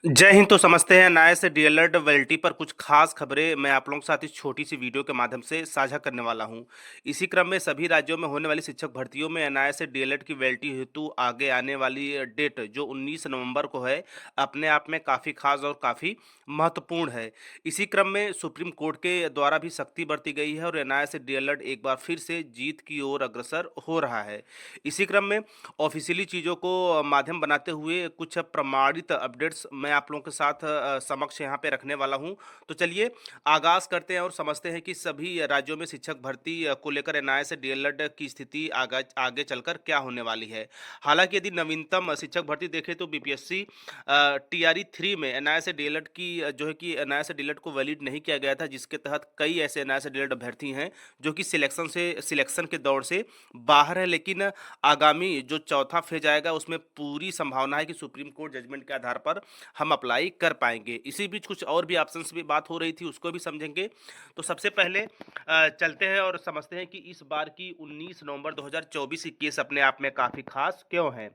जय हिंद। तो समझते हैं एनआईए से डीएलएड वैलिडिटी पर कुछ खास खबरें मैं आप लोगों के साथ इस छोटी सी वीडियो के माध्यम से साझा करने वाला हूं। इसी क्रम में सभी राज्यों में होने वाली शिक्षक भर्तियों में एनआईए से डीएलएड की वैलिडिटी हेतु आगे आने वाली डेट जो 19 नवंबर को है, अपने आप में काफ़ी खास और काफ़ी महत्वपूर्ण है। इसी क्रम में सुप्रीम कोर्ट के द्वारा भी सख्ती बरती गई है और एनआईए से डीएलएड एक बार फिर से जीत की ओर अग्रसर हो रहा है। इसी क्रम में ऑफिशियली चीज़ों को माध्यम बनाते हुए कुछ प्रमाणित अपडेट्स मैं आप लोगों के साथ समक्ष यहाँ पे रखने वाला हूँ। तो चलिए आगाज़ करते हैं और समझते हैं कि सभी राज्यों में शिक्षक भर्ती को लेकर एनआईए से डीएलएड की स्थिति आगे आगे चलकर क्या होने वाली है। हालांकि यदि नवीनतम शिक्षक भर्ती देखें तो बीपीएससी टीआरई 3 में एनआईए से डीएलएड की जो है कि एनआईए से डीएलएड को वैलिड नहीं किया गया था, जिसके तहत कई ऐसे एनआईए से डीएलएड अभ्यर्थी हैं जो कि सिलेक्शन के दौर से बाहर है। लेकिन आगामी जो चौथा फेज आएगा उसमें पूरी संभावना है कि सुप्रीम कोर्ट जजमेंट के आधार पर हम अप्लाई कर पाएंगे। इसी बीच कुछ और भी ऑप्शंस भी बात हो रही थी, उसको भी समझेंगे। तो सबसे पहले चलते हैं और समझते हैं कि इस बार की 19 नवंबर 2024 की केस अपने आप में काफ़ी खास क्यों है।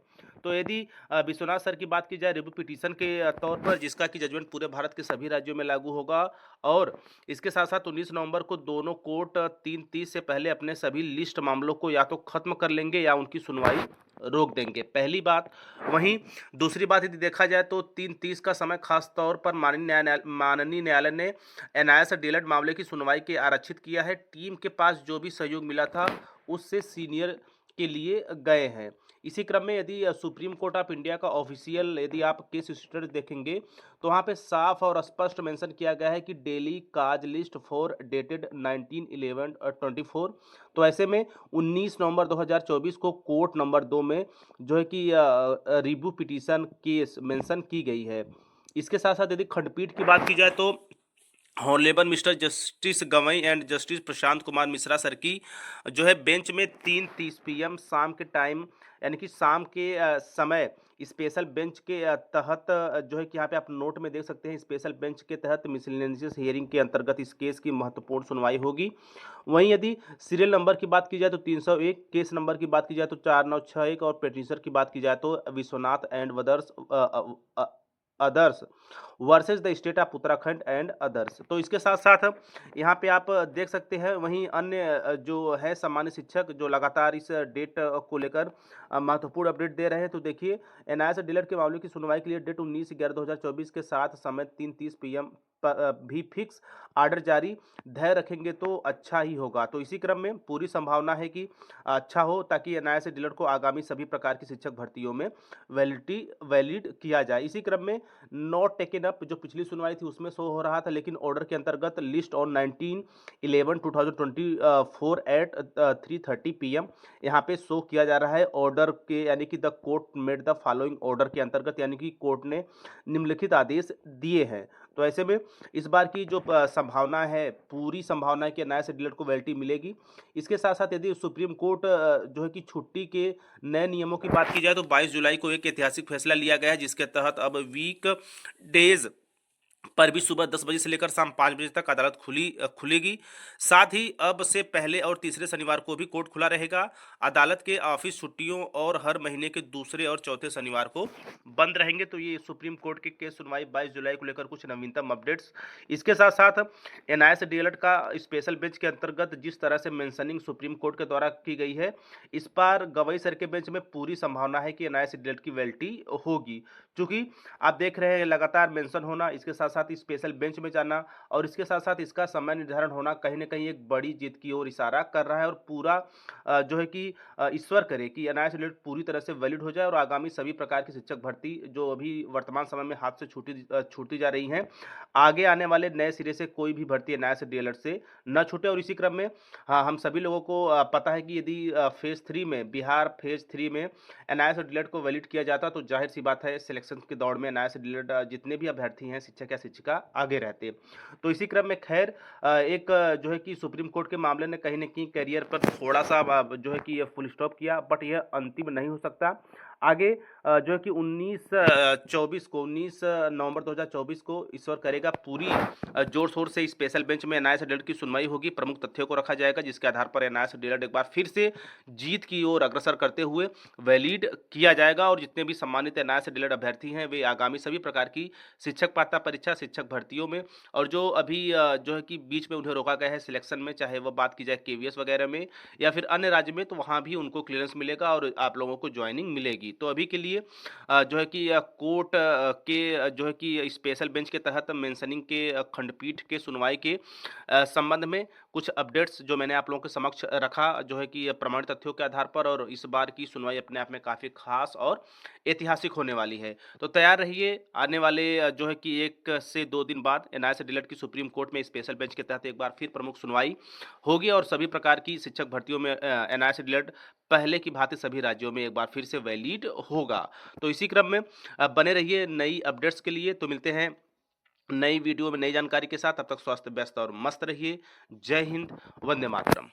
तो यदि विश्वनाथ सर की बात की जाए रिव्यू पिटीशन के तौर पर, जिसका कि जजमेंट पूरे भारत के सभी राज्यों में लागू होगा और इसके साथ साथ 19 नवंबर को दोनों कोर्ट 3:30 से पहले अपने सभी लिस्ट मामलों को या तो खत्म कर लेंगे या उनकी सुनवाई रोक देंगे, पहली बात। वहीं दूसरी बात यदि देखा जाए तो 3:30 का समय खास तौर पर माननीय न्यायालय ने एनआईए से डीएलएड मामले की सुनवाई के आरक्षित किया है। टीम के पास जो भी सहयोग मिला था उससे सीनियर के लिए गए हैं। इसी क्रम में यदि सुप्रीम कोर्ट ऑफ इंडिया का ऑफिशियल यदि आप केस हिस्ट्री देखेंगे तो वहाँ पे साफ और स्पष्ट मेंशन किया गया है कि daily cause list for dated 19/11/24। तो ऐसे में 19 नवंबर 2024 को कोर्ट नंबर 2 में जो है कि रिव्यू पिटीशन केस मेंशन की गई है। इसके साथ साथ यदि खंडपीठ की बात की जाए तो honourable mister justice Gavai and justice Prashant Kumar Mishra sir की जो है बेंच में 3:30 पीएम शाम के टाइम यानी कि शाम के समय स्पेशल बेंच के तहत जो है कि यहाँ पे आप नोट में देख सकते हैं, स्पेशल बेंच के तहत मिसलेनियस हियरिंग के अंतर्गत इस केस की महत्वपूर्ण सुनवाई होगी। वहीं यदि सीरियल नंबर की बात की जाए तो 301, केस नंबर की बात की जाए तो 4961 और पेटिशनर की बात की जाए तो Vishwanath and others versus the state of Uttarakhand and others. तो इसके साथ साथ यहाँ पे आप देख सकते हैं वहीं अन्य जो है सामान्य शिक्षक जो लगातार इस डेट को लेकर महत्वपूर्ण अपडेट दे रहे हैं। तो देखिए एनआईए से डीएलएड के मामले की सुनवाई के लिए डेट 19/11/2024 के साथ समय 3:30 पीएम भी फिक्स आर्डर जारी धैर्य रखेंगे तो अच्छा ही होगा। तो इसी क्रम में पूरी संभावना है कि अच्छा हो ताकि एनआईए से डीएलएड को आगामी सभी प्रकार की शिक्षक भर्तियों में वैलिड किया जाए। इसी क्रम में नॉट टेकन अप जो पिछली सुनवाई थी उसमें शो हो रहा था, लेकिन ऑर्डर के अंतर्गत लिस्ट ऑन 19/11/2024 एट 3:30 पीएम यहाँ पे शो किया जा रहा है ऑर्डर के, यानी कि the court made the following order के अंतर्गत, यानी कि कोर्ट ने निम्नलिखित आदेश दिए हैं। तो ऐसे में इस बार की जो संभावना है, पूरी संभावना है कि एनआईए से डीएलएड को वैलिडिटी मिलेगी। इसके साथ साथ यदि सुप्रीम कोर्ट जो है कि छुट्टी के नए नियमों की बात की जाए तो 22 जुलाई को एक ऐतिहासिक फैसला लिया गया है, जिसके तहत अब वीक डेज पर भी सुबह 10 बजे से लेकर शाम 5 बजे तक अदालत खुलेगी। साथ ही अब से पहले और तीसरे शनिवार को भी कोर्ट खुला रहेगा। अदालत के ऑफिस छुट्टियों और हर महीने के दूसरे और चौथे शनिवार को बंद रहेंगे। तो ये सुप्रीम कोर्ट के केस सुनवाई 22 जुलाई को लेकर कुछ नवीनतम अपडेट्स। इसके साथ साथ एनआईए से डीएलएड का स्पेशल बेंच के अंतर्गत जिस तरह से मेंशनिंग सुप्रीम कोर्ट के द्वारा की गई है, इस बार गवई सर के बेंच में पूरी संभावना है कि एनआईए से डीएलएड की वैलिडिटी होगी। चूंकि आप देख रहे हैं लगातार मेंशन होना, इसके साथ साथ स्पेशल बेंच में जाना और इसके साथ साथ इसका समय निर्धारण होना कहीं ना कहीं एक बड़ी जीत की ओर इशारा कर रहा है। और पूरा जो है कि ईश्वर करे कि एनआईए से रिलेटेड पूरी तरह से वैलिड हो जाए और आगामी सभी प्रकार की शिक्षक भर्ती जो अभी वर्तमान समय में हाथ से छूटती जा रही हैं, आगे आने वाले नए सिरे से कोई भी भर्ती एनआईए से डीएलएड से न छूटे। और इसी क्रम में हाँ, हम सभी लोगों को पता है कि यदि फेज 3 में बिहार फेज 3 में एनआईए से डीएलएड को वैलिड किया जाता तो जाहिर सी बात है सिलेक्शन की दौड़ में एनआईए से डीएलएड जितने भी अभ्यर्थी हैं, शिक्षक या शिक्षिका, आगे रहते। तो इसी क्रम में खैर एक जो है कि सुप्रीम कोर्ट के मामले ने कहीं ना कहीं करियर पर थोड़ा सा जो है कि फुल स्टॉप किया, बट यह अंतिम नहीं हो सकता। आगे जो है कि 19 नवंबर 2024 को ईश्वर करेगा पूरी जोर शोर से स्पेशल बेंच में एनआईए से डीएलएड की सुनवाई होगी। प्रमुख तथ्यों को रखा जाएगा जिसके आधार पर एनआईए से डीएलएड एक बार फिर से जीत की ओर अग्रसर करते हुए वैलिड किया जाएगा और जितने भी सम्मानित एनआईए से डीएलएड अभ्यर्थी हैं वे आगामी सभी प्रकार की शिक्षक पात्रता परीक्षा, शिक्षक भर्तियों में और जो अभी जो है कि बीच में उन्हें रोका गया है सिलेक्शन में, चाहे वह बात की जाए केवीएस वगैरह में या फिर अन्य राज्य में, तो वहाँ भी उनको क्लियरेंस मिलेगा और आप लोगों को ज्वाइनिंग मिलेगी। तो अभी के लिए जो है कि कोर्ट के जो है कि स्पेशल बेंच के तहत मेंशनिंग के खंडपीठ के सुनवाई के संबंध में कुछ अपडेट्स जो मैंने आप लोगों के समक्ष रखा, जो है कि प्रमाणित तथ्यों के आधार पर, और इस बार की सुनवाई अपने आप में काफ़ी खास और ऐतिहासिक होने वाली है। तो तैयार रहिए, आने वाले जो है कि 1 से 2 दिन बाद एनआईए से डीएलएड की सुप्रीम कोर्ट में स्पेशल बेंच के तहत एक बार फिर प्रमुख सुनवाई होगी और सभी प्रकार की शिक्षक भर्तियों में एनआईए से डीएलएड पहले की भांति सभी राज्यों में एक बार फिर से वैलिड होगा। तो इसी क्रम में बने रहिए नई अपडेट्स के लिए। तो मिलते हैं नई वीडियो में नई जानकारी के साथ। तब तक स्वस्थ, व्यस्त और मस्त रहिए। जय हिंद, वंदे मातरम।